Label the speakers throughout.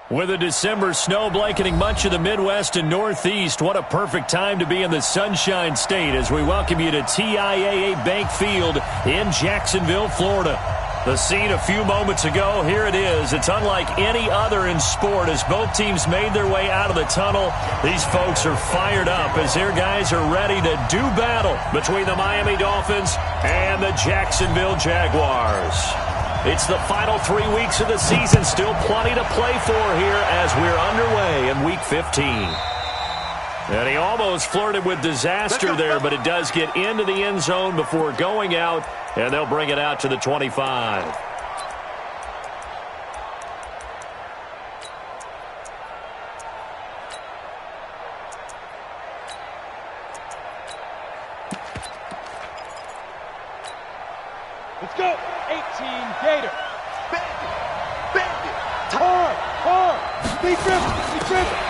Speaker 1: With a December snow blanketing much of the Midwest and Northeast, what a perfect time to be in the Sunshine State as we welcome you to TIAA Bank Field in Jacksonville, Florida. The scene a few moments ago, here it is. It's unlike any other in sport as both teams made their way out of the tunnel. These folks are fired up as their guys are ready to do battle between the Miami Dolphins and the Jacksonville Jaguars. It's the final 3 weeks of the season. Still plenty to play for here as we're underway in Week 15. And he almost flirted with disaster there, but it does get into the end zone before going out, and they'll bring it out to the 25.
Speaker 2: Let's go. 18 Gator. Bandit. Hard. Be driven.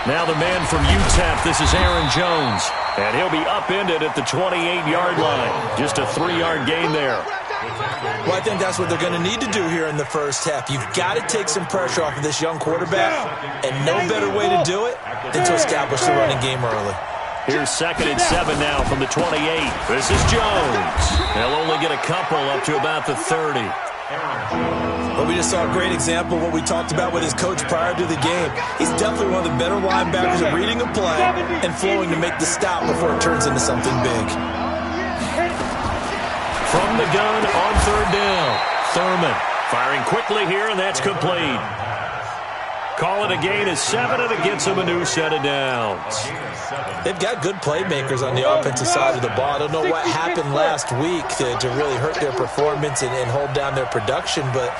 Speaker 1: Now the man from UTEP, this is Aaron Jones. And he'll be upended at the 28-yard line. Just a 3-yard gain there.
Speaker 3: Well, I think that's what they're going to need to do here in the first half. You've got to take some pressure off of this young quarterback, and no better way to do it than to establish the running game early.
Speaker 1: Here's 2nd and 7 now from the 28. This is Jones. They'll only get a couple up to about the 30.
Speaker 3: Well, we just saw a great example of what we talked about with his coach prior to the game. He's definitely one of the better linebackers at reading a play and flowing to make the stop before it turns into something big.
Speaker 1: From the gun on 3rd down, Thurman firing quickly here, and that's complete. Call it a gain of 7, and it gets them a new set of downs.
Speaker 3: They've got good playmakers on the offensive side of the ball. I don't know what happened last week to really hurt their performance and hold down their production, but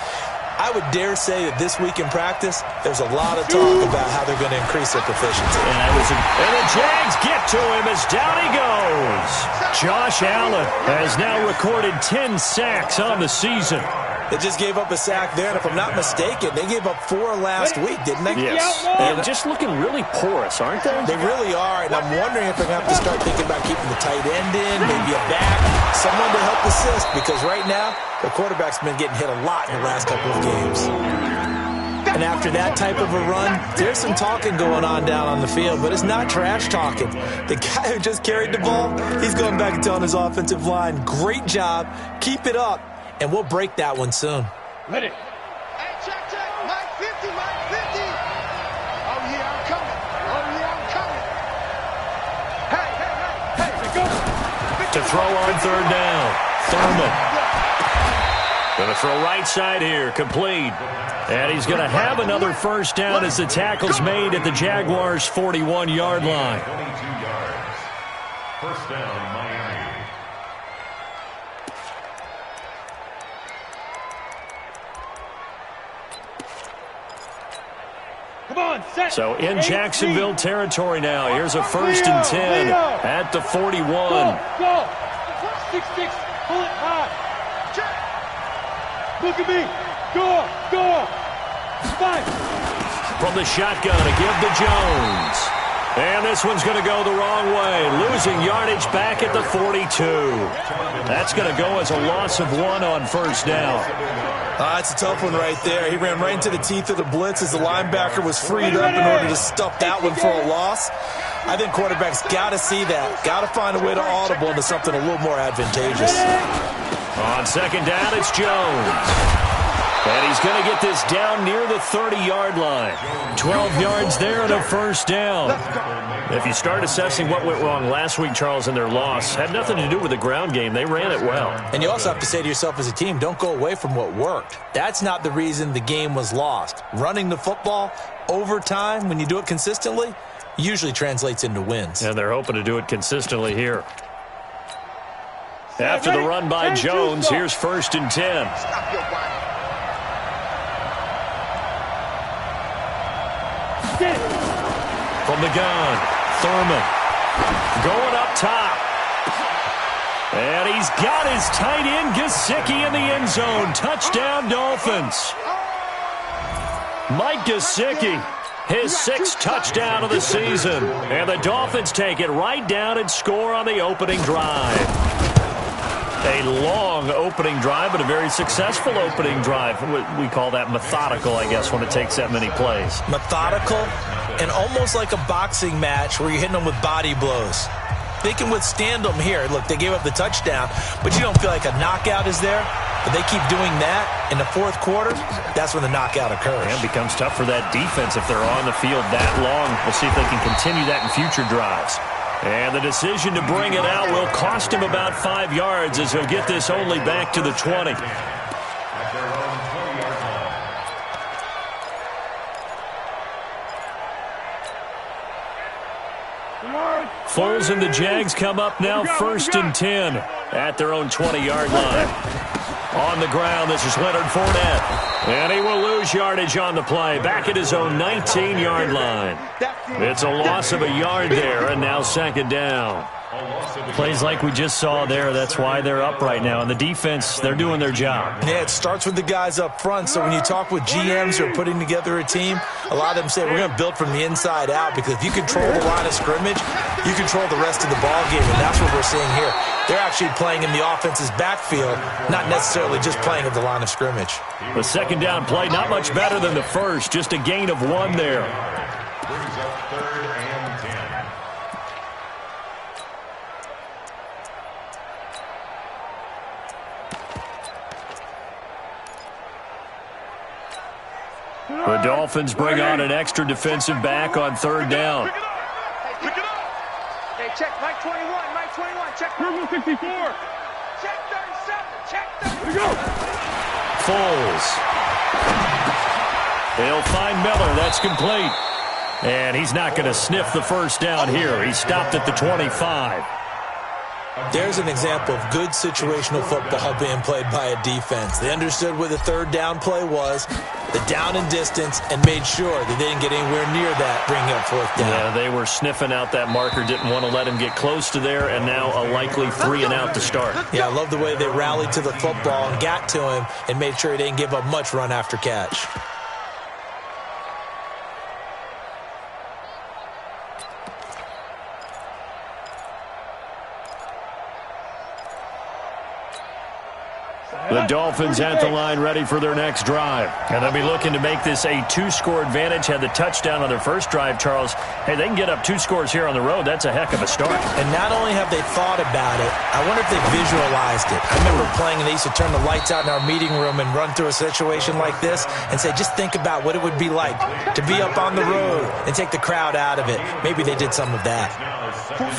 Speaker 3: I would dare say that this week in practice, there's a lot of talk about how they're going to increase their proficiency.
Speaker 1: And the Jags get to him as down he goes. Josh Allen has now recorded 10 sacks on the season.
Speaker 3: They just gave up a sack there, and if I'm not mistaken, they gave up 4 last week, didn't they?
Speaker 1: Yes. And just looking really porous, aren't they?
Speaker 3: They really are, and I'm wondering if they're going to have to start thinking about keeping the tight end in, maybe a back, someone to help assist, because right now, the quarterback's been getting hit a lot in the last couple of games. And after that type of a run, there's some talking going on down on the field, but it's not trash talking. The guy who just carried the ball, he's going back and telling his offensive line, great job, keep it up. And we'll break that one soon.
Speaker 2: Ready.
Speaker 4: Hey, check. Mike 50. Oh, yeah, I'm coming. Hey.
Speaker 2: Let's go.
Speaker 1: To throw on 3rd down, Thurman. Going to throw right side here, complete. And he's going to have another first down as the tackle's made at the Jaguars' 41-yard line.
Speaker 5: 22 yards. First down, Miami.
Speaker 1: So in Jacksonville territory now. Here's a 1st and 10 at the 41.
Speaker 2: Go. 6-6. Pull it high. Look at me. Go. 5.
Speaker 1: From the shotgun to give to Jones. And this one's going to go the wrong way. Losing yardage back at the 42. That's going to go as a loss of 1 on 1st down.
Speaker 3: It's a tough one right there. He ran right into the teeth of the blitz as the linebacker was freed up in order to stuff that one for a loss. I think quarterbacks got to see that. Got to find a way to audible into something a little more advantageous.
Speaker 1: On 2nd down, it's Jones. And he's going to get this down near the 30-yard line. 12 yards there and a 1st down. If you start assessing what went wrong last week, Charles, in their loss, had nothing to do with the ground game. They ran it well.
Speaker 3: And you also have to say to yourself as a team, don't go away from what worked. That's not the reason the game was lost. Running the football over time, when you do it consistently, usually translates into wins.
Speaker 1: And they're hoping to do it consistently here. After the run by Jones, here's 1st and 10.
Speaker 4: Stop your body.
Speaker 1: From the gun, Thurman going up top. And he's got his tight end, Gesicki, in the end zone. Touchdown, Dolphins. Mike Gesicki, his 6th touchdown of the season. And the Dolphins take it right down and score on the opening drive. A long opening drive, but a very successful opening drive. We call that methodical, I guess, when it takes that many plays.
Speaker 3: Methodical and almost like a boxing match where you're hitting them with body blows. They can withstand them here. Look, they gave up the touchdown, but you don't feel like a knockout is there. But they keep doing that in the fourth quarter, that's when the knockout occurs.
Speaker 1: And it becomes tough for that defense if they're on the field that long. We'll see if they can continue that in future drives. And the decision to bring it out will cost him about 5 yards as he'll get this only back to the 20. Foles and the Jags come up now 1st and 10 at their own 20-yard line. On the ground, this is Leonard Fournette. And he will lose yardage on the play. Back at his own 19-yard line. It's a loss of a yard there, and now 2nd down. Plays like we just saw there, that's why they're up right now. And the defense, they're doing their job.
Speaker 3: Yeah, it starts with the guys up front. So when you talk with GMs who are putting together a team, a lot of them say we're going to build from the inside out, because if you control the line of scrimmage, you control the rest of the ball game, and that's what we're seeing here. They're actually playing in the offense's backfield, not necessarily just playing at the line of scrimmage.
Speaker 1: The 2nd down play, not much better than the first, just a gain of 1 there.
Speaker 5: Brings up 3rd and 10.
Speaker 1: The Dolphins bring on an extra defensive back on 3rd down.
Speaker 2: Hey, check Mike 21, Mike 21, check Purple 64. Check 37, check 37. Go.
Speaker 1: Foles. They'll find Miller. That's complete. And he's not going to sniff the 1st down here. He stopped at the 25.
Speaker 3: There's an example of good situational football being played by a defense. They understood where the 3rd down play was, the down and distance, and made sure that they didn't get anywhere near that, bringing up 4th down.
Speaker 1: Yeah, they were sniffing out that marker, didn't want to let him get close to there, and now a likely 3 and out to start.
Speaker 3: Yeah, I love the way they rallied to the football and got to him and made sure he didn't give up much run after catch.
Speaker 1: The Dolphins at the line ready for their next drive. And they'll be looking to make this a 2-score advantage. Had the touchdown on their first drive, Charles. Hey, they can get up 2 scores here on the road. That's a heck of a start.
Speaker 3: And not only have they thought about it, I wonder if they visualized it. I remember playing and they used to turn the lights out in our meeting room and run through a situation like this and say, just think about what it would be like to be up on the road and take the crowd out of it. Maybe they did some of that.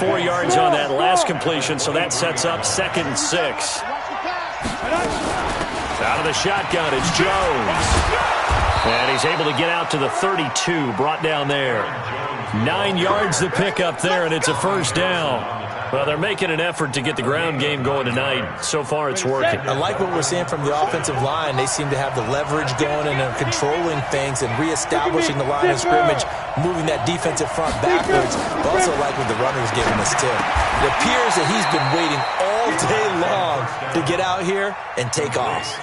Speaker 1: 4 yards on that last completion, so that sets up 2nd and 6. Out of the shotgun, it's Jones. And he's able to get out to the 32, brought down there. 9 yards to pick up there, and it's a 1st down. Well, they're making an effort to get the ground game going tonight. So far, it's working.
Speaker 3: I like what we're seeing from the offensive line. They seem to have the leverage going, and they're controlling things and reestablishing the line of scrimmage, moving that defensive front backwards. But also like what the runner's giving us, too. It appears that he's been waiting all day long to get out here and take off.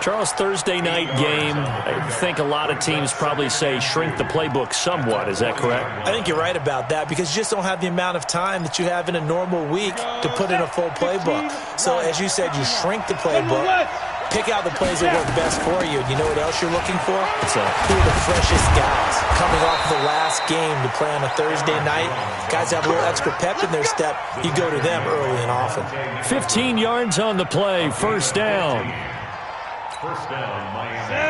Speaker 1: Charles, Thursday night game, I think a lot of teams probably say shrink the playbook somewhat. Is that correct?
Speaker 3: I think you're right about that, because you just don't have the amount of time that you have in a normal week to put in a full playbook. So, as you said, you shrink the playbook, pick out the plays that work best for you. And you know what else you're looking for? Who are the freshest guys coming off the last game to play on a Thursday night? Guys have a little extra pep in their step. You go to them early and often.
Speaker 1: 15 yards on the play, 1st down.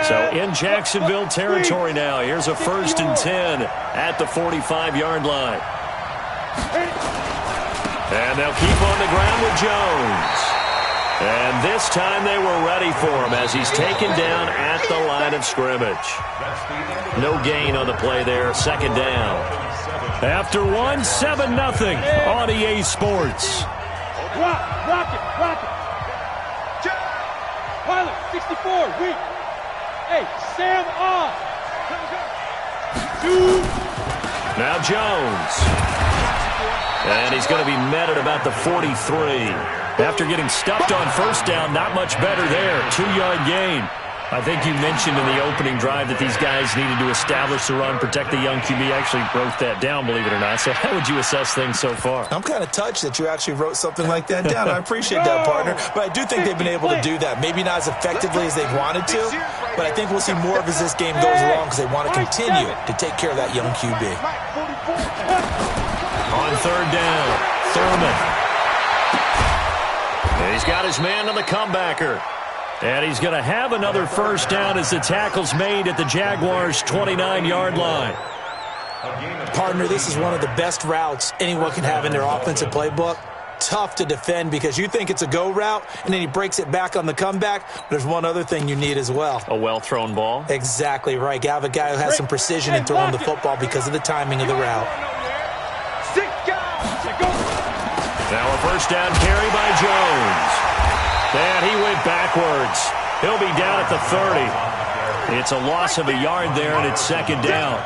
Speaker 1: So in Jacksonville territory now. Here's a 1st and 10 at the 45-yard line. And they'll keep on the ground with Jones. And this time they were ready for him as he's taken down at the line of scrimmage. No gain on the play there, 2nd down. After 1, 7-0 on EA Sports.
Speaker 2: Rock it. Pilot, 64, weak. Hey, Sam off.
Speaker 1: Now Jones. And he's going to be met at about the 43. After getting stuffed on 1st down, not much better there. 2-yard gain. I think you mentioned in the opening drive that these guys needed to establish the run, protect the young QB. I actually wrote that down, believe it or not. So how would you assess things so far?
Speaker 3: I'm kind of touched that you actually wrote something like that down. I appreciate that, partner. But I do think they've been able to do that. Maybe not as effectively as they've wanted to, but I think we'll see more of as this game goes along because they want to continue to take care of that young QB.
Speaker 1: On third down, Thurman. And he's got his man on the comebacker. And he's going to have another first down as the tackle's made at the Jaguars' 29-yard line.
Speaker 3: Partner, this is one of the best routes anyone can have in their offensive playbook. Tough to defend because you think it's a go route, and then he breaks it back on the comeback. There's one other thing you need as well.
Speaker 1: A well-thrown ball?
Speaker 3: Exactly right. You have a guy who has some precision in throwing the football because of the timing of the route.
Speaker 1: Now a first down carry by Jones. And he went backwards. He'll be down at the 30. It's a loss of a yard there, and it's second down.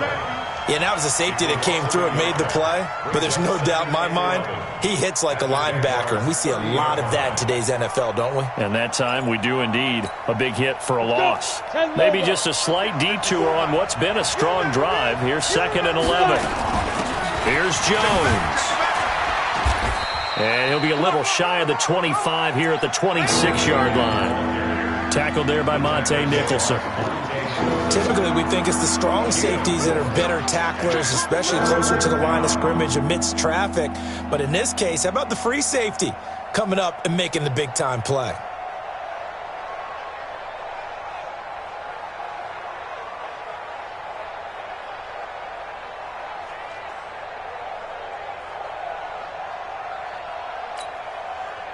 Speaker 3: Yeah, that was a safety that came through and made the play, but there's no doubt in my mind, he hits like a linebacker, and we see a lot of that in today's NFL, don't we?
Speaker 1: And that time we do indeed. A big hit for a loss. Maybe just a slight detour on what's been a strong drive. Here's 2nd and 11. Here's Jones. And he'll be a little shy of the 25 here at the 26-yard line. Tackled there by Monte Nicholson.
Speaker 3: Typically, we think it's the strong safeties that are better tacklers, especially closer to the line of scrimmage amidst traffic. But in this case, how about the free safety coming up and making the big-time play?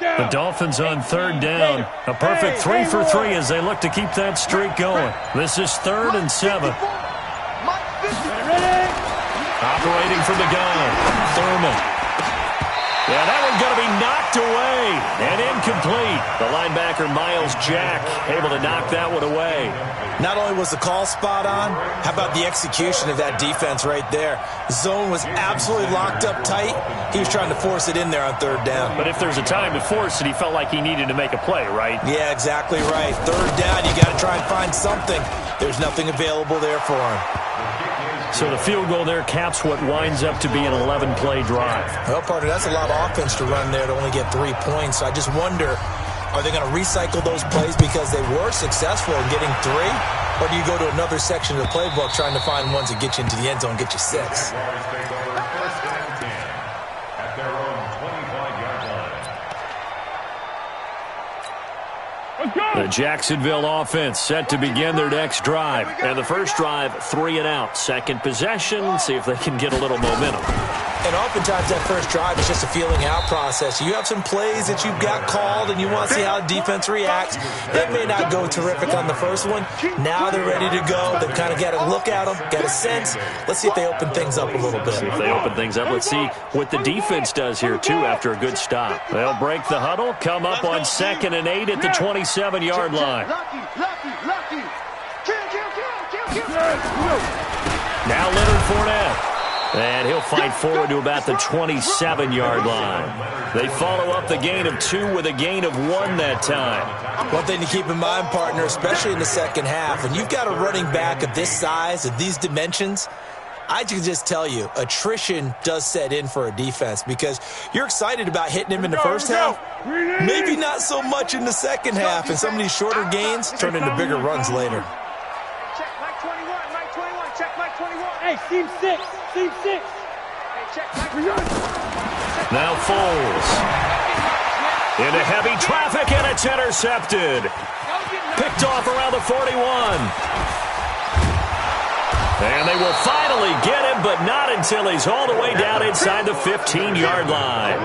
Speaker 1: The Dolphins on third down. A perfect 3 for 3 as they look to keep that streak going. This is 3rd and 7. Operating from the gun, Thurman. Yeah, that one's going to be knocked away and incomplete. The linebacker, Miles Jack, able to knock that one away.
Speaker 3: Not only was the call spot on, how about the execution of that defense right there? Zone was absolutely locked up tight. He was trying to force it in there on third down.
Speaker 1: But if there's a time to force it, he felt like he needed to make a play, right?
Speaker 3: Yeah, exactly right. Third down, you got to try and find something. There's nothing available there for him.
Speaker 1: So the field goal there caps what winds up to be an 11-play drive.
Speaker 3: Well, partner, that's a lot of offense to run there to only get 3 points. So I just wonder, are they going to recycle those plays because they were successful in getting 3? Or do you go to another section of the playbook trying to find ones that get you into the end zone and get you 6?
Speaker 1: The Jacksonville offense set to begin their next drive. And the first drive, 3 and out. Second possession, see if they can get a little momentum.
Speaker 3: And oftentimes that first drive is just a feeling out process. You have some plays that you've got called and you want to see how the defense reacts. They may not go terrific on the first one. Now they're ready to go. They've kind of got to look at them, got a sense. Let's see if they open things up a little bit.
Speaker 1: See if they open things up. Let's see what the defense does here, too, after a good stop. They'll break the huddle, come up on 2nd and 8 at the 27-yard line. Now Leonard Fournette. And he'll fight forward to about the 27-yard line. They follow up the gain of 2 with a gain of 1 that time.
Speaker 3: One thing to keep in mind, partner, especially in the second half, when you've got a running back of this size, of these dimensions, I can just tell you, attrition does set in for a defense because you're excited about hitting him in the first half. Maybe not so much in the second half, and some of these shorter gains turn into bigger runs later.
Speaker 2: Check Mike 21, Mike 21, check Mike 21. Hey, team 6, team 6. Hey, check Mike 21.
Speaker 1: Now Foles. Into heavy traffic, and it's intercepted. Picked off around the 41. And they will finally get him, but not until he's all the way down inside the 15-yard line.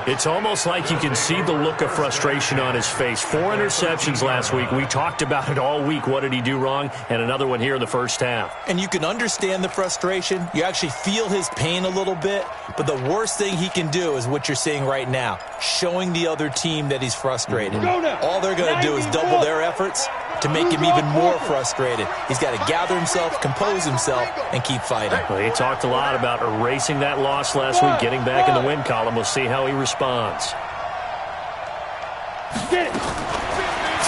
Speaker 1: It's almost like you can see the look of frustration on his face. 4 interceptions last week. We talked about it all week. What did he do wrong? And another one here in the first half.
Speaker 3: And you can understand the frustration. You actually feel his pain a little bit. But the worst thing he can do is what you're seeing right now, showing the other team that he's frustrated. All they're going to do is double their efforts to make him even more frustrated. He's got to gather himself, compose himself, and keep fighting.
Speaker 1: Well, he talked a lot about erasing that loss last week, getting back in the win column. We'll see how he responds.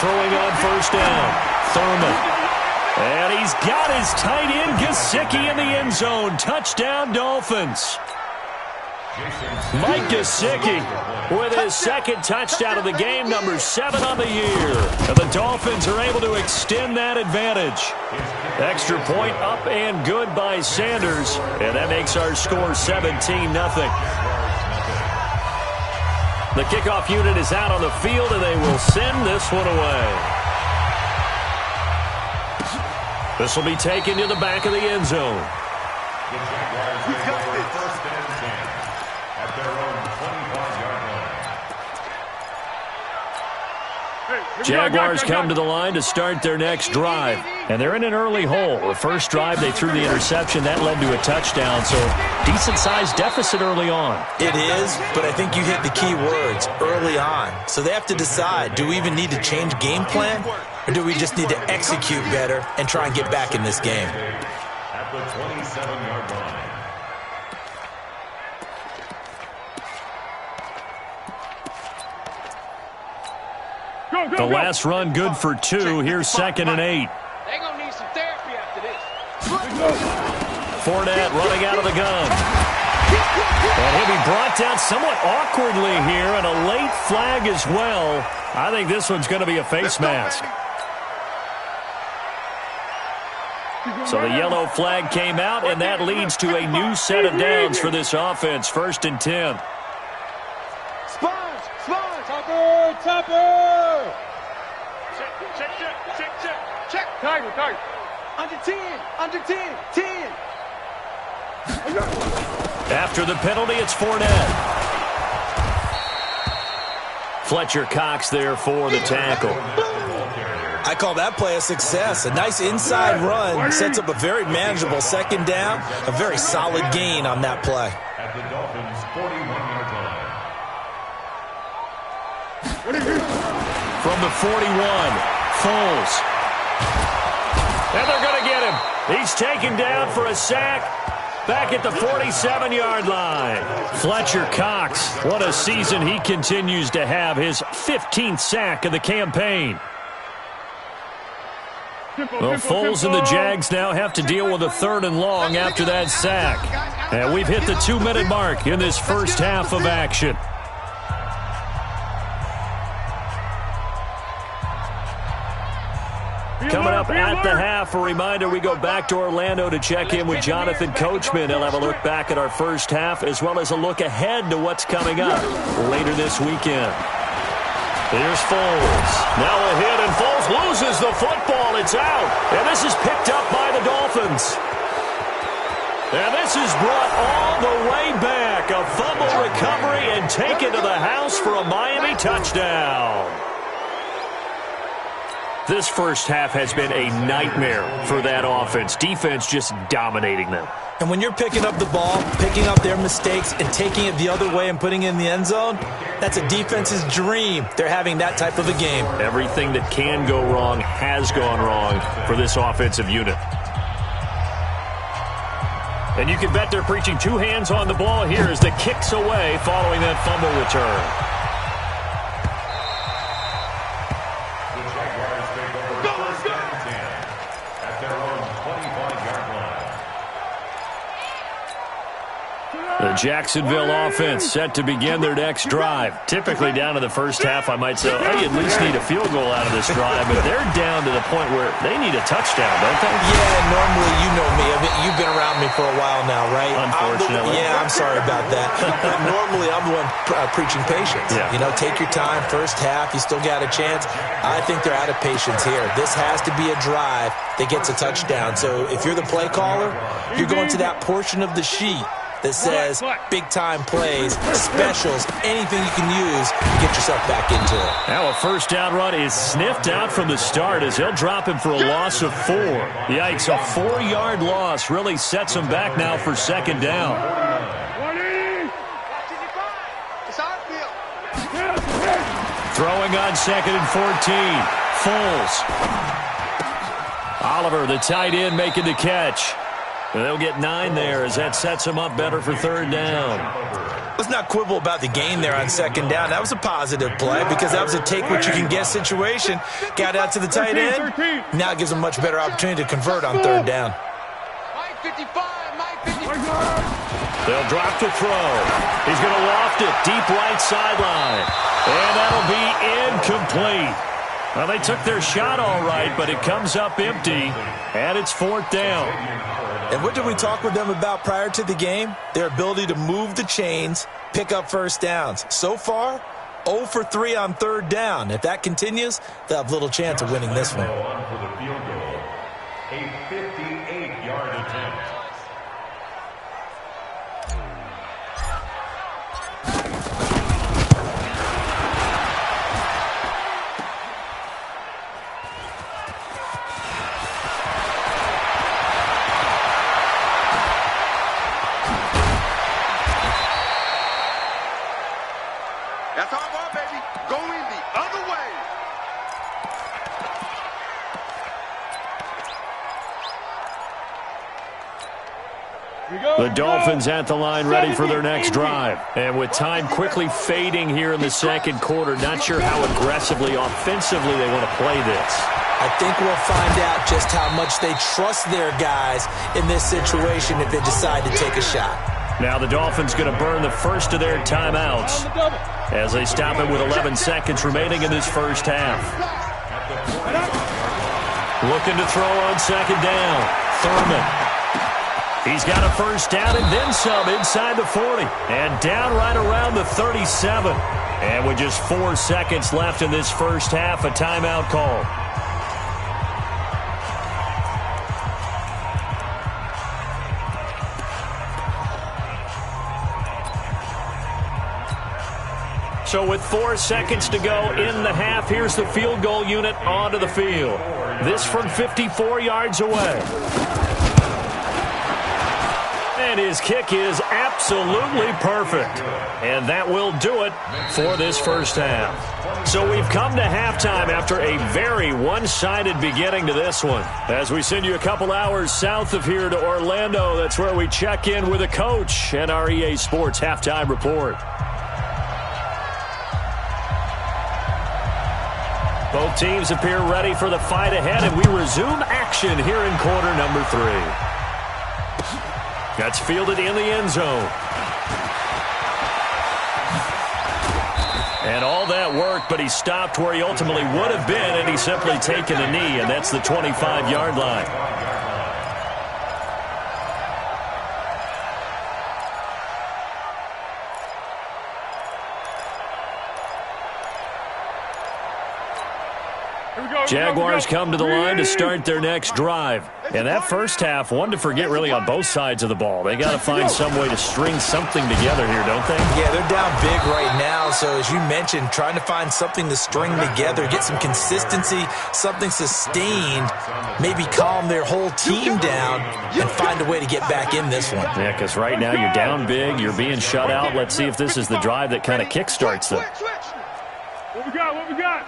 Speaker 1: Throwing on first down, Thurman. And he's got his tight end, Gesicki, in the end zone. Touchdown, Dolphins. Mike Gesicki with his second touchdown of the game, number 7 on the year. And the Dolphins are able to extend that advantage. Extra point up and good by Sanders. And that makes our score 17-0. The kickoff unit is out on the field, and they will send this one away. This will be taken to the back of the end zone.
Speaker 5: The Jaguars will go first and 10 at their own 25-yard line.
Speaker 1: Jaguars come to the line to start their next drive. And they're in an early hole. The first drive, they threw the interception. That led to a touchdown, so decent-sized deficit early on.
Speaker 3: It is, but I think you hit the key words, early on. So they have to decide, do we even need to change game plan, or do we just need to execute better and try and get back in this game?
Speaker 5: At the 27-yard line.
Speaker 1: The last run good for 2. Here's 2nd and 8.
Speaker 4: They're going to need some therapy after this.
Speaker 1: Fournette running out of the gun. And he'll be brought down somewhat awkwardly here, and a late flag as well. I think this one's going to be a face mask. So the yellow flag came out, and that leads to a new set of downs for this offense. 1st and 10.
Speaker 2: Sponge! Topper!
Speaker 4: Check.
Speaker 2: Tiger. Under 10. 10.
Speaker 1: After the penalty, it's Fournette. Fletcher Cox there for the tackle.
Speaker 3: I call that play a success. A nice inside run sets up a very manageable 2nd down. A very solid gain on that play.
Speaker 5: At the Dolphins' 41-yard line.
Speaker 1: From the 41, Foles. And they're going to get him. He's taken down for a sack back at the 47-yard line. Fletcher Cox, what a season he continues to have. His 15th sack of the campaign. Well, Foles and the Jags now have to deal with a 3rd and long after that sack. And we've hit the 2-minute mark in this first half of action. Coming up at the half, a reminder, we go back to Orlando to check in with Jonathan Coachman. He'll have a look back at our first half as well as a look ahead to what's coming up later this weekend. Here's Foles. Now a hit, and Foles loses the football. It's out. And this is picked up by the Dolphins. And this is brought all the way back. A fumble recovery and taken to the house for a Miami touchdown. This first half has been a nightmare for that offense. Defense just dominating them.
Speaker 3: And when you're picking up the ball, picking up their mistakes, and taking it the other way and putting it in the end zone, that's a defense's dream. They're having that type of a game.
Speaker 1: Everything that can go wrong has gone wrong for this offensive unit. And you can bet they're preaching 2 hands on the ball here as the kick's away following that fumble return. The Jacksonville offense set to begin their next drive. Typically down to the first half, I might say, oh, you at least need a field goal out of this drive, but they're down to the point where they need a touchdown, don't they?
Speaker 3: Yeah, normally, you know me. You've been around me for a while now, right?
Speaker 1: Unfortunately.
Speaker 3: I'm sorry about that. But normally, I'm the one preaching patience.
Speaker 1: Yeah.
Speaker 3: You know, take your time. First half, you still got a chance. I think they're out of patience here. This has to be a drive that gets a touchdown. So if you're the play caller, you're going to that portion of the sheet that says big-time plays, specials, anything you can use to get yourself back into it.
Speaker 1: Now a first down run is sniffed out from the start as they'll drop him for a loss of 4. Yikes, a 4-yard loss really sets him back now for 2nd down. Throwing on 2nd and 14. Foles. Oliver, the tight end, making the catch. They'll get 9 there as that sets them up better for 3rd down.
Speaker 3: Let's not quibble about the gain there on second down. That was a positive play because that was a take-what-you-can-get situation. Got out to the tight end. Now it gives them a much better opportunity to convert on third down.
Speaker 4: Mike 55, Mike 55.
Speaker 1: They'll drop to throw. He's going to loft it deep right sideline. And that'll be incomplete. Well, they took their shot all right, but it comes up empty, and it's fourth down.
Speaker 3: And what did we talk with them about prior to the game? Their ability to move the chains, pick up first downs. So far, 0 for 3 on third down. If that continues, they'll have little chance of winning this one.
Speaker 5: For the field goal, a 58-yard attempt.
Speaker 4: That's our ball, baby. Going the other way.
Speaker 1: The Dolphins at the line ready for their next drive. And with time quickly fading here in the second quarter, not sure how aggressively, offensively they want to play this.
Speaker 3: I think we'll find out just how much they trust their guys in this situation if they decide to take a shot.
Speaker 1: Now the Dolphins going to burn the first of their timeouts as they stop it with 11 seconds remaining in this first half. Looking to throw on second down. Thurman. He's got a first down and then some inside the 40. And down right around the 37. And with just 4 seconds left in this first half, a timeout call. So with 4 seconds to go in the half, here's the field goal unit onto the field. This from 54 yards away. And his kick is absolutely perfect. And that will do it for this first half. So we've come to halftime after a very one-sided beginning to this one. As we send you a couple hours south of here to Orlando, that's where we check in with a coach and our EA Sports halftime report. Both teams appear ready for the fight ahead, and we resume action here in quarter number 3. That's fielded in the end zone. And all that work, but he stopped where he ultimately would have been, and he's simply taken a knee, and that's the 25-yard line. Jaguars come to the line to start their next drive. And that first half, one to forget really on both sides of the ball. They got to find some way to string something together here, don't they?
Speaker 3: Yeah, they're down big right now. So as you mentioned, trying to find something to string together, get some consistency, something sustained, maybe calm their whole team down and find a way to get back in this one.
Speaker 1: Yeah, because right now you're down big, you're being shut out. Let's see if this is the drive that kind of kickstarts them.
Speaker 2: What we got? What we got?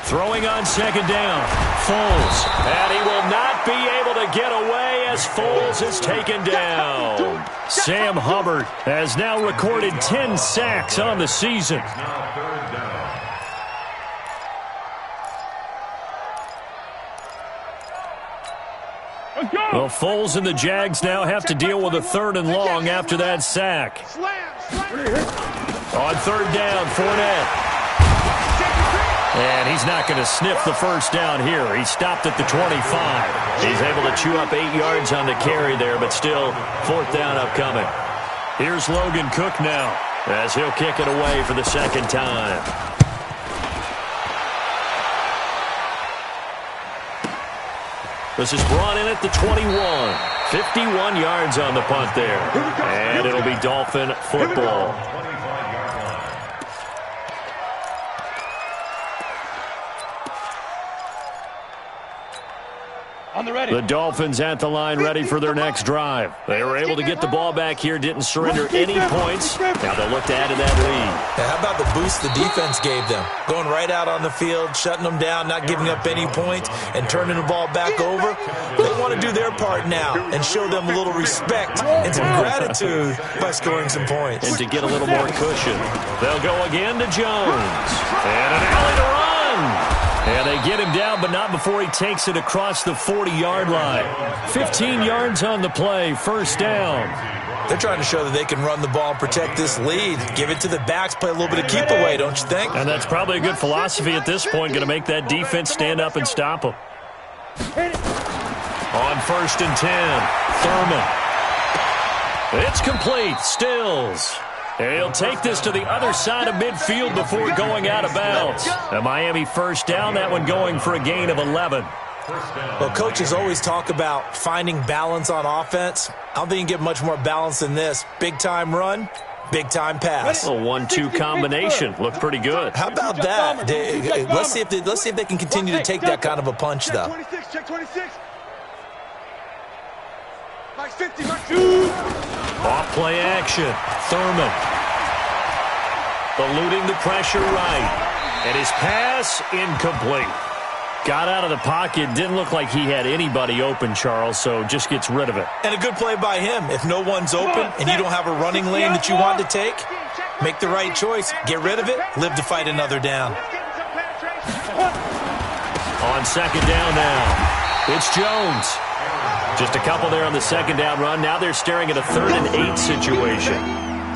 Speaker 1: Throwing on second down, Foles. And he will not be able to get away as Foles is taken down. Sam Hubbard has now recorded 10 sacks on the season. Well, Foles and the Jags now have to deal with a 3rd and long after that sack. On third down, Fournette. And he's not going to sniff the first down here. He stopped at the 25. He's able to chew up 8 yards on the carry there, but still, 4th down upcoming. Here's Logan Cook now, as he'll kick it away for the second time. This is brought in at the 21. 51 yards on the punt there. And it'll be Dolphin football. The Dolphins at the line, ready for their next drive. They were able to get the ball back here, didn't surrender any points. Now they'll look to add to that lead.
Speaker 3: Now, how about the boost the defense gave them? Going right out on the field, shutting them down, not giving up any points, and turning the ball back over. They want to do their part now and show them a little respect and some gratitude by scoring some points.
Speaker 1: And to get a little more cushion, they'll go again to Jones. And an alley to run. And they get him down, but not before he takes it across the 40-yard line. 15 yards on the play, first down.
Speaker 3: They're trying to show that they can run the ball and protect this lead. Give it to the backs, play a little bit of keep away, don't you think?
Speaker 1: And that's probably a good philosophy at this point, going to make that defense stand up and stop them. On 1st and 10, Thurman. It's complete, Stills. He'll take this to the other side of midfield before going out of bounds. A Miami first down, that one going for a gain of 11.
Speaker 3: Well, coaches always talk about finding balance on offense. I don't think you can get much more balance than this. Big-time run, big-time pass.
Speaker 1: A 1-2 combination. Looked pretty good.
Speaker 3: How about that? Let's see if they can continue to take that kind of a punch, though.
Speaker 2: Check 26. Mike 50, Mike 2.
Speaker 1: Off play action. Thurman. Eluding the pressure right. And his pass incomplete. Got out of the pocket. Didn't look like he had anybody open, Charles, so just gets rid of it.
Speaker 3: And a good play by him. If no one's open and you don't have a running lane that you want to take, make the right choice. Get rid of it. Live to fight another down.
Speaker 1: On second down now, it's Jones. Just a couple there on the second down run. Now they're staring at a 3rd and 8 situation.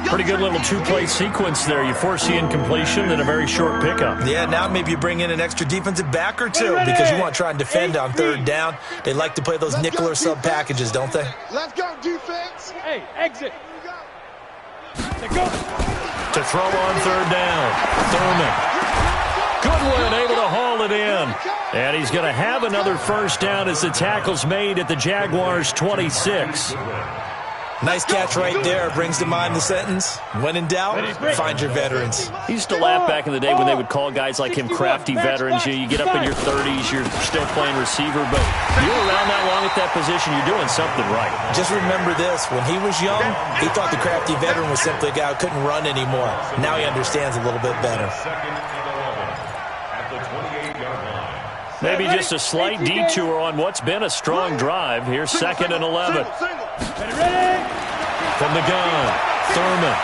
Speaker 1: Pretty good little 2-play sequence there. You force the incompletion, then a very short pickup.
Speaker 3: Yeah, now maybe you bring in an extra defensive back or two because you want to try and defend on 3rd down. They like to play those nickel or sub packages, don't they?
Speaker 2: Let's go, defense. Hey, exit. Let's go.
Speaker 1: To throw on 3rd down, Thurman. Goodwin able to haul it in. And he's going to have another first down as the tackle's made at the Jaguars' 26.
Speaker 3: Nice catch right there. Brings to mind the sentence, when in doubt, find your veterans.
Speaker 1: He used to laugh back in the day when they would call guys like him crafty veterans. You get up in your 30s, you're still playing receiver, but you're around that long at that position, you're doing something right.
Speaker 3: Just remember this. When he was young, he thought the crafty veteran was simply a guy who couldn't run anymore. Now he understands a little bit better.
Speaker 1: Maybe just a slight detour on what's been a strong drive. Here's 2nd and 11. From the gun, Thurman.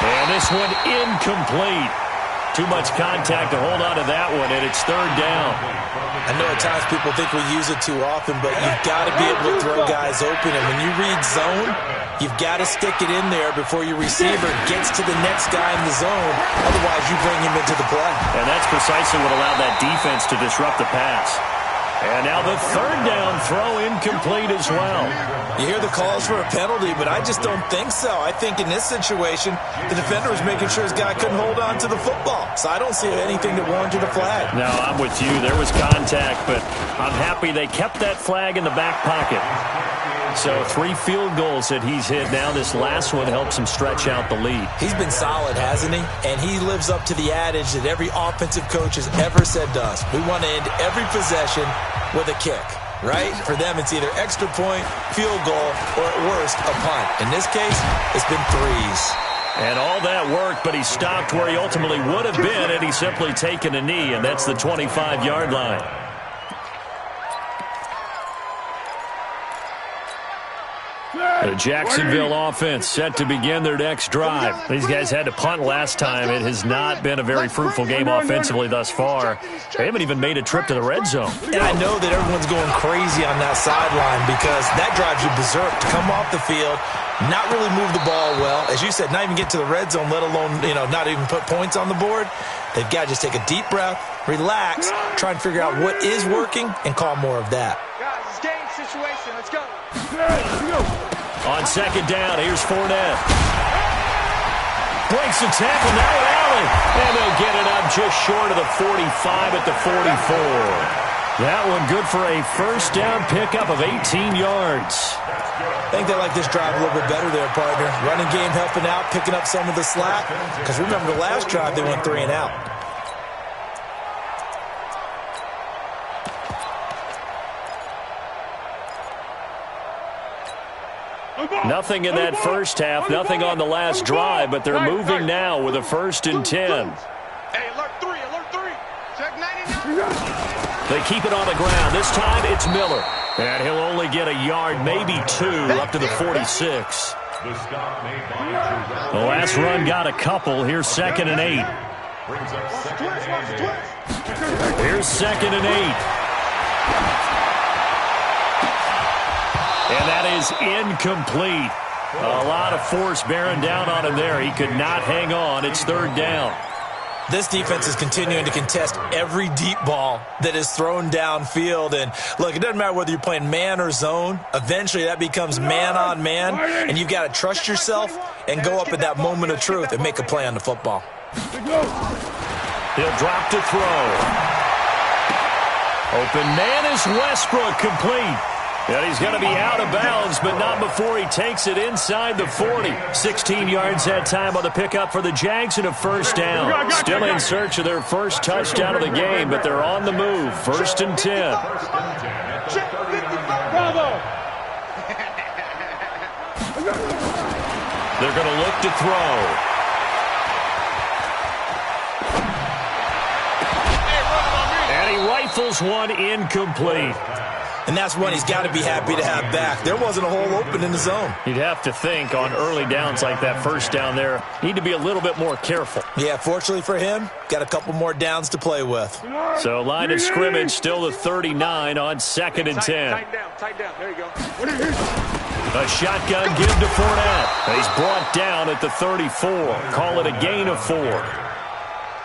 Speaker 1: And this one incomplete. Too much contact to hold on to that one, and it's 3rd down.
Speaker 3: I know at times people think we use it too often, but you've got to be able to throw guys open. And when you read zone, you've got to stick it in there before your receiver gets to the next guy in the zone. Otherwise, you bring him into the play.
Speaker 1: And that's precisely what allowed that defense to disrupt the pass. And now the 3rd down throw incomplete as well.
Speaker 3: You hear the calls for a penalty, but I just don't think so. I think in this situation, the defender was making sure his guy couldn't hold on to the football. So I don't see anything that warranted a flag.
Speaker 1: No, I'm with you. There was contact, but I'm happy they kept that flag in the back pocket. So 3 field goals that he's hit now. This last one helps him stretch out the lead.
Speaker 3: He's been solid, hasn't he? And he lives up to the adage that every offensive coach has ever said to us. We want to end every possession with a kick, right? For them, it's either extra point, field goal, or at worst, a punt. In this case, it's been 3s.
Speaker 1: And all that worked, but he stopped where he ultimately would have been had he simply taken a knee, and that's the 25-yard line. The Jacksonville offense set to begin their next drive. These guys had to punt last time. It has not been a very fruitful game offensively thus far. They haven't even made a trip to the red zone.
Speaker 3: And I know that everyone's going crazy on that sideline because that drives you berserk to come off the field, not really move the ball well. As you said, not even get to the red zone, let alone, not even put points on the board. They've got to just take a deep breath, relax, try and figure out what is working, and call more of that.
Speaker 2: Guys, it's game situation. Let's go.
Speaker 1: On second down, here's Fournette. Breaks the tackle, now an alley. And they'll get it up just short of the 45 at the 44. That one good for a first down pickup of 18 yards.
Speaker 3: I think they like this drive a little bit better there, partner. Running game helping out, picking up some of the slack. Because remember the last drive, they went 3 and out.
Speaker 1: Nothing in that first half, nothing on the last drive, but they're moving now with a 1st and 10.
Speaker 4: Hey, alert 3, alert 3. Check 99.
Speaker 1: They keep it on the ground. This time it's Miller. And he'll only get a yard, maybe 2, up to the 46.
Speaker 5: The stop made by
Speaker 1: The last run got a couple. Here's 2nd and 8.
Speaker 5: brings up second and 8.
Speaker 1: Here's 2nd and 8. And that is incomplete. A lot of force bearing down on him there. He could not hang on. It's 3rd down.
Speaker 3: This defense is continuing to contest every deep ball that is thrown downfield. And, look, it doesn't matter whether you're playing man or zone. Eventually that becomes man-on-man, and you've got to trust yourself and go up at that moment of truth and make a play on the football.
Speaker 1: He'll drop to throw. Open man is Westbrook, complete. And he's going to be out of bounds, but not before he takes it inside the 40. 16 yards that time on the pickup for the Jags and a 1st down. Still in search of their first touchdown of the game, but they're on the move. 1st and 10.
Speaker 2: Bravo!
Speaker 1: They're going to look to throw. And he rifles one incomplete.
Speaker 3: And that's one he's got to be happy to have back. There wasn't a hole open in the zone.
Speaker 1: You'd have to think on early downs like that 1st down there, need to be a little bit more careful.
Speaker 3: Yeah, fortunately for him, got a couple more downs to play with.
Speaker 1: So line of scrimmage still the 39 on 2nd and 10.
Speaker 2: Tight down. There you go.
Speaker 1: A shotgun give to Fournette. He's brought down at the 34. Call it a gain of 4.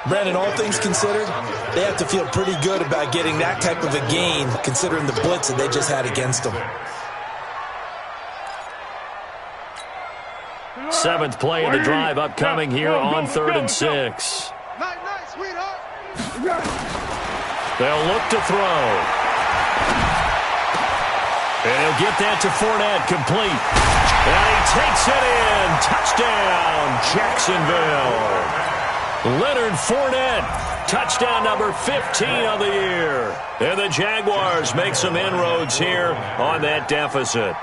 Speaker 3: Brandon, all things considered, they have to feel pretty good about getting that type of a gain, considering the blitz that they just had against them.
Speaker 1: 7th play of the drive upcoming here on 3rd and 6.
Speaker 4: Nice, sweetheart.
Speaker 1: They'll look to throw. And he'll get that to Fournette, complete. And he takes it in. Touchdown, Jacksonville. Leonard Fournette, touchdown number 15 of the year. And the Jaguars make some inroads here on that deficit.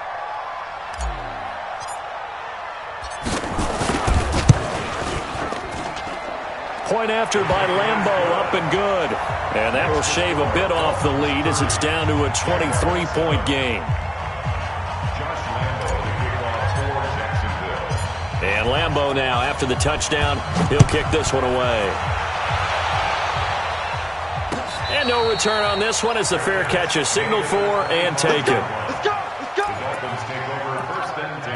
Speaker 1: Point after by Lambeau, up and good. And that will shave a bit off the lead as it's down to a 23-point game. And Lambeau now, after the touchdown, he'll kick this one away. And no return on this one as the fair catch is signaled for and taken.
Speaker 4: Let's go.
Speaker 5: The Dolphins take over 1st and 10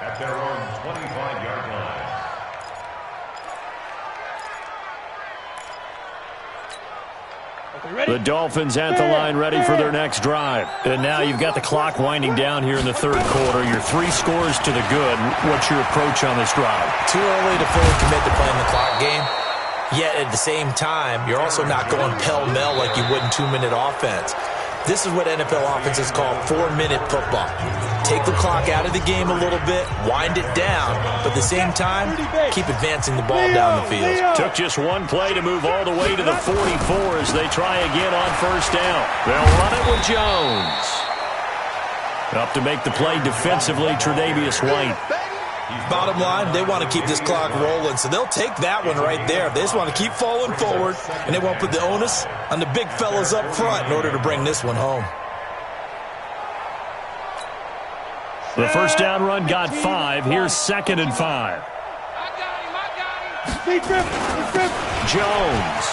Speaker 5: at their own 25-yard line.
Speaker 1: The Dolphins at the line ready for their next drive. And now you've got the clock winding down here in the 3rd quarter. Your 3 scores to the good. What's your approach on this drive?
Speaker 3: Too early to fully commit to playing the clock game. Yet at the same time, you're also not going pell-mell like you would in 2-minute offense. This is what NFL offenses call 4-minute football. Take the clock out of the game a little bit, wind it down, but at the same time, keep advancing the ball down the field.
Speaker 1: Took just one play to move all the way to the 44 as they try again on 1st down. They'll run it with Jones. Up to make the play defensively, Tre'Davious White.
Speaker 3: Bottom line, they want to keep this clock rolling, so they'll take that one right there. They just want to keep falling forward, and they won't put the onus on the big fellas up front in order to bring this one home.
Speaker 1: The 1st down run got 5. Here's 2nd and 5.
Speaker 2: I got him.
Speaker 1: Jones.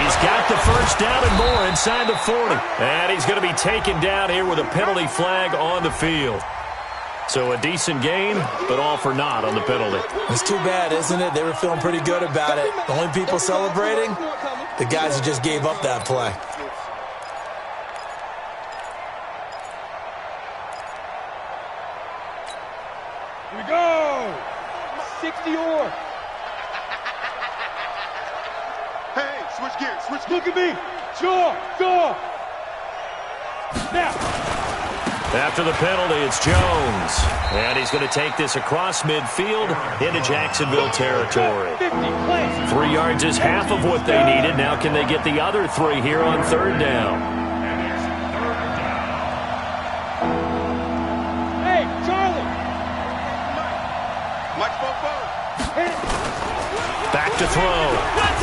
Speaker 1: He's got the 1st down and more inside the 40. And he's going to be taken down here with a penalty flag on the field. So a decent game, but all for naught on the penalty.
Speaker 3: It's too bad, isn't it? They were feeling pretty good about it. The only people celebrating, the guys who just gave up that play.
Speaker 2: Here we go. 60 or.
Speaker 4: Hey, switch gears.
Speaker 2: Look at me. Jaw. Now.
Speaker 1: After the penalty, it's Jones. And he's going to take this across midfield into Jacksonville territory. 3 yards is half of what they needed. Now can they get the other 3 here on 3rd down?
Speaker 2: Hey, Charlie.
Speaker 1: to throw.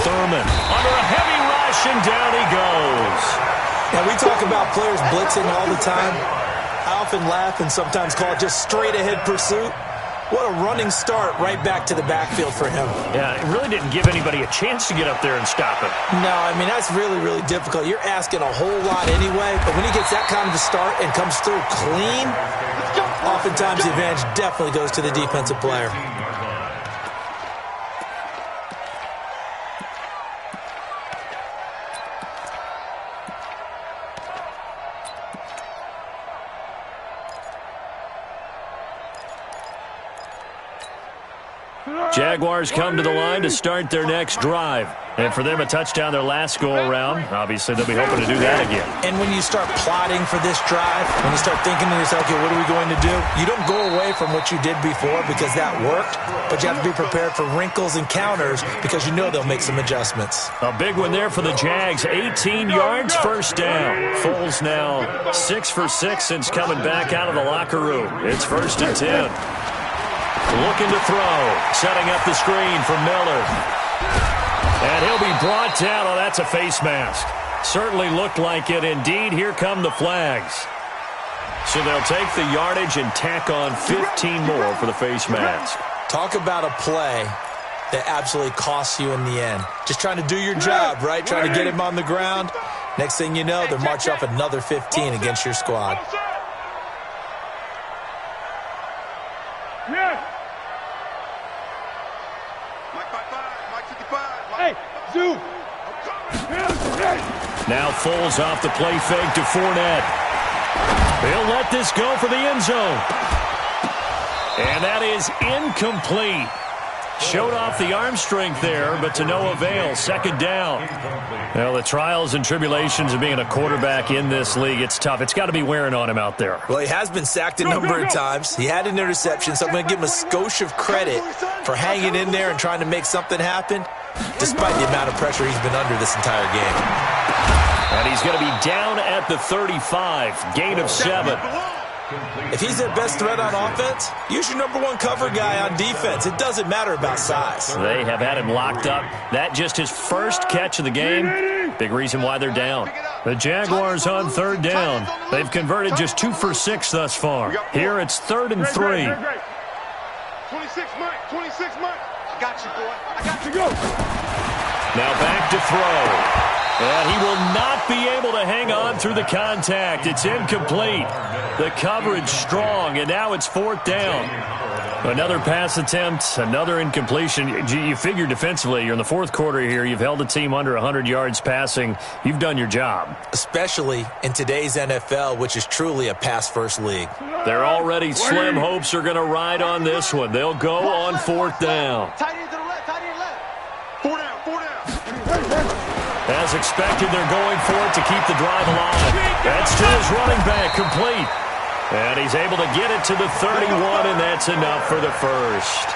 Speaker 1: Thurman under a heavy rush, and down he goes.
Speaker 3: Now, we talk about players blitzing all the time. I often laugh and sometimes call it just straight-ahead pursuit. What a running start right back to the backfield for him.
Speaker 1: Yeah, it really didn't give anybody a chance to get up there and stop him.
Speaker 3: No, I mean, that's really, really difficult. You're asking a whole lot anyway, but when he gets that kind of a start and comes through clean, oftentimes the advantage definitely goes to the defensive player.
Speaker 1: Jaguars come to the line to start their next drive. And for them, a touchdown their last go-around. Obviously, they'll be hoping to do that again.
Speaker 3: And when you start plotting for this drive, when you start thinking to yourself, okay, what are we going to do? You don't go away from what you did before because that worked, but you have to be prepared for wrinkles and counters because you know they'll make some adjustments.
Speaker 1: A big one there for the Jags. 18 yards, first down. Foles now 6 for 6 since coming back out of the locker room. It's 1st and 10. Looking to throw. Setting up the screen for Miller. And he'll be brought down. Oh, that's a face mask. Certainly looked like it. Indeed, here come the flags. So they'll take the yardage and tack on 15 more for the face mask.
Speaker 3: Talk about a play that absolutely costs you in the end. Just trying to do your job, right? Trying to get him on the ground. Next thing you know, they're marching off another 15 against your squad.
Speaker 1: Now Foles off the play fake to Fournette. He'll let this go for the end zone. And that is incomplete. Showed off the arm strength there, but to no avail. 2nd down. Well, the trials and tribulations of being a quarterback in this league, it's tough. It's got to be wearing on him out there.
Speaker 3: Well, he has been sacked a number of times. He had an interception, so I'm going to give him a skosh of credit for hanging in there and trying to make something happen, despite the amount of pressure he's been under this entire game.
Speaker 1: And he's going to be down at the 35. Gain of 7.
Speaker 3: If he's their best threat on offense, use your #1 cover guy on defense. It doesn't matter about size.
Speaker 1: They have had him locked up. That just his first catch of the game. Big reason why they're down. The Jaguars on 3rd down. They've converted just 2 for 6 thus far. Here it's 3rd and 3.
Speaker 2: 26 Mike, 26 Mike. I got you, boy. I got you. Go.
Speaker 1: Now back to throw. And he will not be able to hang on through the contact. It's incomplete. The coverage strong, and now it's 4th down. Another pass attempt, another incompletion. You figure defensively, you're in the 4th quarter here. You've held the team under 100 yards passing. You've done your job.
Speaker 3: Especially in today's NFL, which is truly a pass-first league.
Speaker 1: Their already slim hopes are going to ride on this one. They'll go on 4th down.
Speaker 2: Tight end to the left, tight end left. 4 down.
Speaker 1: As expected, they're going for it to keep the drive alive. That's to his running back, complete. And he's able to get it to the 31, and that's enough for the first.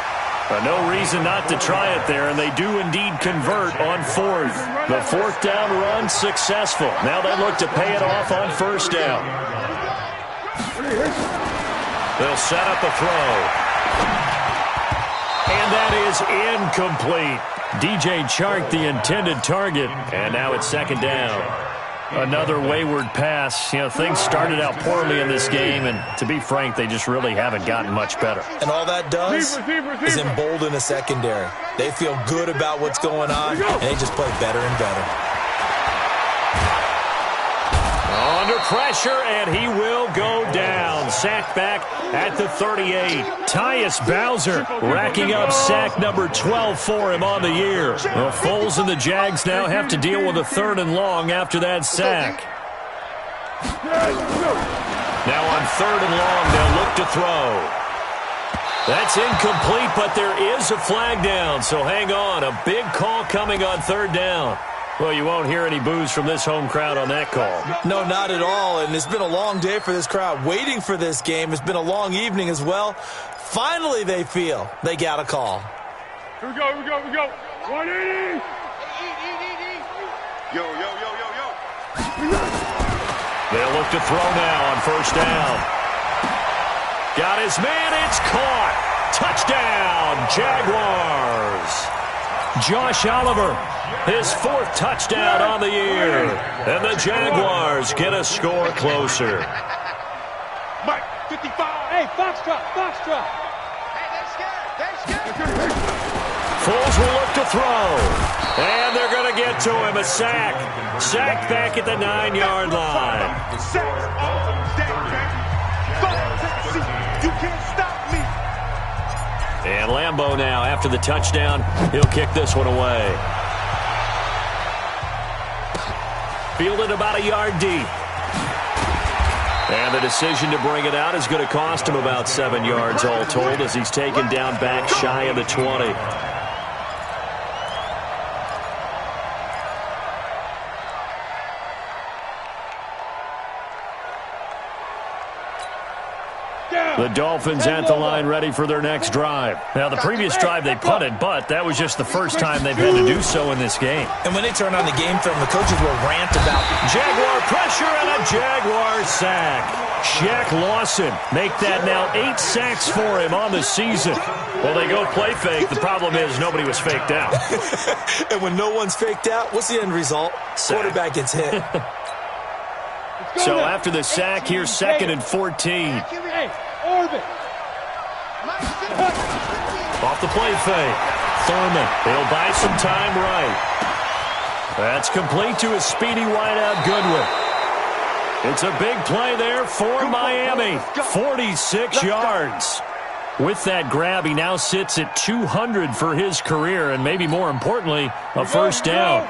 Speaker 1: No reason not to try it there, and they do indeed convert on 4th. The 4th down run successful. Now they look to pay it off on 1st down. They'll set up a throw. And that is incomplete. DJ Chark, the intended target, and now it's 2nd down. Another wayward pass. You know, things started out poorly in this game, and to be frank, they just really haven't gotten much better.
Speaker 3: And all that does is embolden a secondary. They feel good about what's going on, and they just play better and better.
Speaker 1: Under pressure, and he will go down. Sacked back at the 38. Tyus Bowser racking up sack number 12 for him on the year. Well, Foles and the Jags now have to deal with a 3rd and long after that sack. Now on 3rd and long, they'll look to throw. That's incomplete, but there is a flag down, so hang on. A big call coming on 3rd down. Well, you won't hear any boos from this home crowd on that call.
Speaker 3: No, not at all, and it's been a long day for this crowd waiting for this game. It's been a long evening as well. Finally, they feel they got a call.
Speaker 2: Here we go, here we go, here we go. 180.
Speaker 4: Yo, yo, yo, yo, yo.
Speaker 1: They'll look to throw now on 1st down. Got his man, it's caught. Touchdown, Jaguars. Josh Oliver, his 4th touchdown on the year. And the Jaguars get a score closer.
Speaker 2: Mike, 55. Hey, Foxtrot, Foxtrot.
Speaker 4: Hey, they're scared.
Speaker 1: Foles will look to throw. And they're going to get to him. A sack. Sack back at the 9-yard line.
Speaker 2: Sacks all day, baby. Go, take a seat. You can't stop me.
Speaker 1: And Lambeau now, after the touchdown, he'll kick this one away. Fielded about a yard deep. And the decision to bring it out is going to cost him about 7 yards all told as he's taken down back shy of the 20. The Dolphins at the line ready for their next drive. Now, the previous drive they punted, but that was just the first time they've had to do so in this game.
Speaker 3: And when they turn on the game film, the coaches will rant about
Speaker 1: Jaguar pressure and a Jaguar sack. Shaq Lawson make that now 8 sacks for him on the season. Well, they go play fake. The problem is nobody was faked out.
Speaker 3: And when no one's faked out, what's the end result?
Speaker 1: Sack.
Speaker 3: Quarterback gets hit.
Speaker 1: So after the sack, here's 2nd and 14.
Speaker 2: Hey, Orbit.
Speaker 1: Off the play fake. Thurman, he'll buy some time right. That's complete to a speedy wideout Goodwin. It's a big play there for Miami. 46 yards. With that grab, he now sits at 200 for his career, and maybe more importantly, a first down.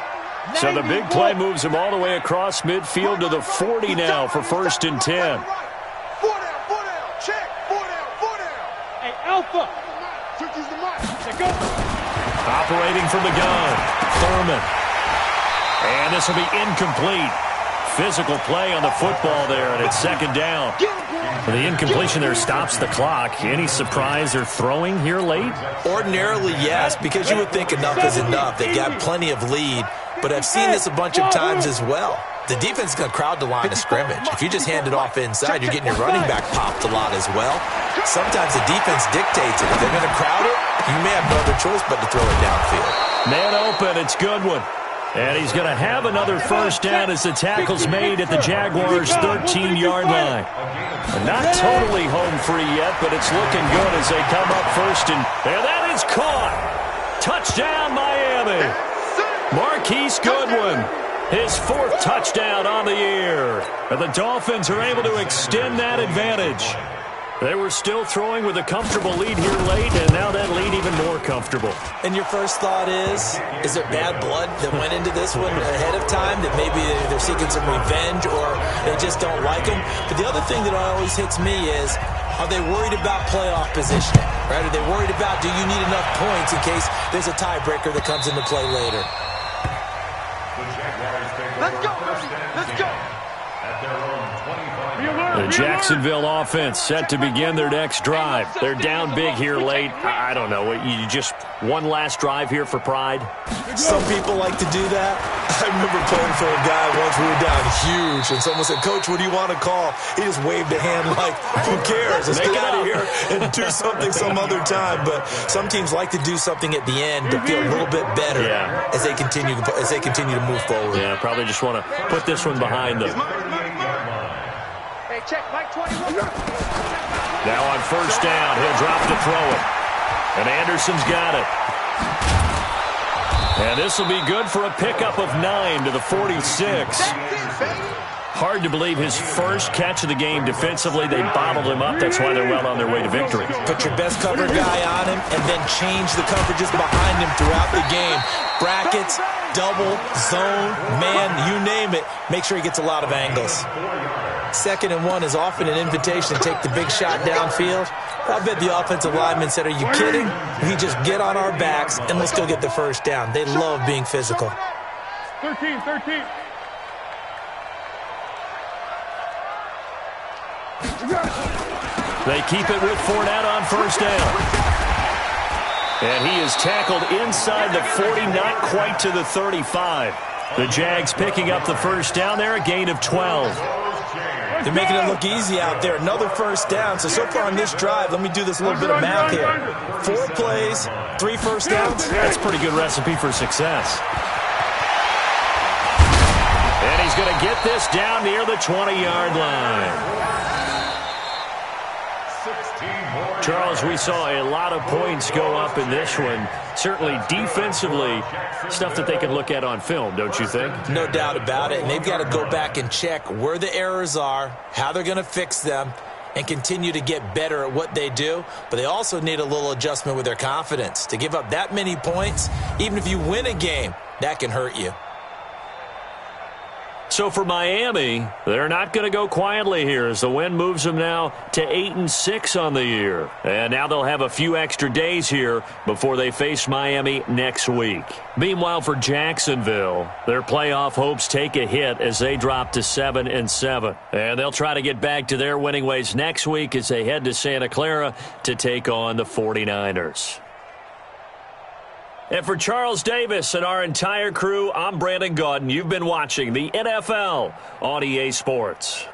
Speaker 1: So the big play moves him all the way across midfield to the 40 now for 1st and 10.
Speaker 4: 4 down, 4 down. Check. 4 down, 4 down.
Speaker 2: Hey, Alpha.
Speaker 4: Turkey's the mark.
Speaker 2: Let's go.
Speaker 1: Operating from the gun, Thurman. And this will be incomplete. Physical play on the football there, and it's 2nd down. The incompletion there stops the clock. Any surprise they're throwing here late?
Speaker 3: Ordinarily, yes, because you would think enough is enough. They've got plenty of lead, but I've seen this a bunch of times as well. The defense is going to crowd the line of scrimmage. If you just hand it off inside, you're getting your running back popped a lot as well. Sometimes the defense dictates it. If they're going to crowd it, you may have no other choice but to throw it downfield.
Speaker 1: Man open, it's Goodwin. And he's going to have another first down as the tackle's made at the Jaguars' 13-yard line. Not totally home free yet, but it's looking good as they come up first. And that is caught. Touchdown, Miami. Marquise Goodwin, his 4th touchdown on the year. And the Dolphins are able to extend that advantage. They were still throwing with a comfortable lead here late, and now that lead even more comfortable.
Speaker 3: And your first thought is it bad blood that went into this one ahead of time, that maybe they're seeking some revenge or they just don't like them? But the other thing that always hits me is, are they worried about playoff positioning? Right? Are they worried about, do you need enough points in case there's a tiebreaker that comes into play later?
Speaker 4: Let's go, baby. Let's go.
Speaker 5: At their own 25.
Speaker 1: The Jacksonville offense set to begin their next drive. They're down big here late. I don't know. You just one last drive here for pride?
Speaker 3: Some people like to do that. I remember playing for a guy once. We were down huge, and someone said, "Coach, what do you want to call?" He just waved a hand like, "Who cares? Let's get out of here and do something some other time." But some teams like to do something at the end to feel a little bit better as they continue to move forward.
Speaker 1: Yeah, probably just want to put this one behind them.
Speaker 2: Hey, check Mike 21.
Speaker 1: Now on first down, he'll drop to throw it. And Anderson's got it. And this will be good for a pickup of 9 to the 46. Hard to believe his first catch of the game defensively. They bottled him up. That's why they're well on their way to victory.
Speaker 3: Put your best cover guy on him and then change the coverages behind him throughout the game. Brackets, double, zone, man, you name it. Make sure he gets a lot of angles. 2nd and 1 is often an invitation to take the big shot downfield. I bet the offensive lineman said, "Are you kidding? We just get on our backs and let's go get the first down." They love being physical.
Speaker 2: 13.
Speaker 1: They keep it with Fournette on first down. And he is tackled inside the 40, not quite to the 35. The Jags picking up the first down there, a gain of 12.
Speaker 3: They're making it look easy out there. Another first down. So far on this drive, let me do this little bit of math here. 4 plays, 3 first downs.
Speaker 1: That's a pretty good recipe for success. And he's going to get this down near the 20-yard line. Charles, we saw a lot of points go up in this one. Certainly defensively, stuff that they can look at on film, don't you think?
Speaker 3: No doubt about it. And they've got to go back and check where the errors are, how they're going to fix them, and continue to get better at what they do. But they also need a little adjustment with their confidence. To give up that many points, even if you win a game, that can hurt you.
Speaker 1: So for Miami, they're not going to go quietly here as the win moves them now to 8-6 on the year. And now they'll have a few extra days here before they face Miami next week. Meanwhile, for Jacksonville, their playoff hopes take a hit as they drop to 7-7. And they'll try to get back to their winning ways next week as they head to Santa Clara to take on the 49ers. And for Charles Davis and our entire crew, I'm Brandon Gaudin. You've been watching the NFL on EA Sports.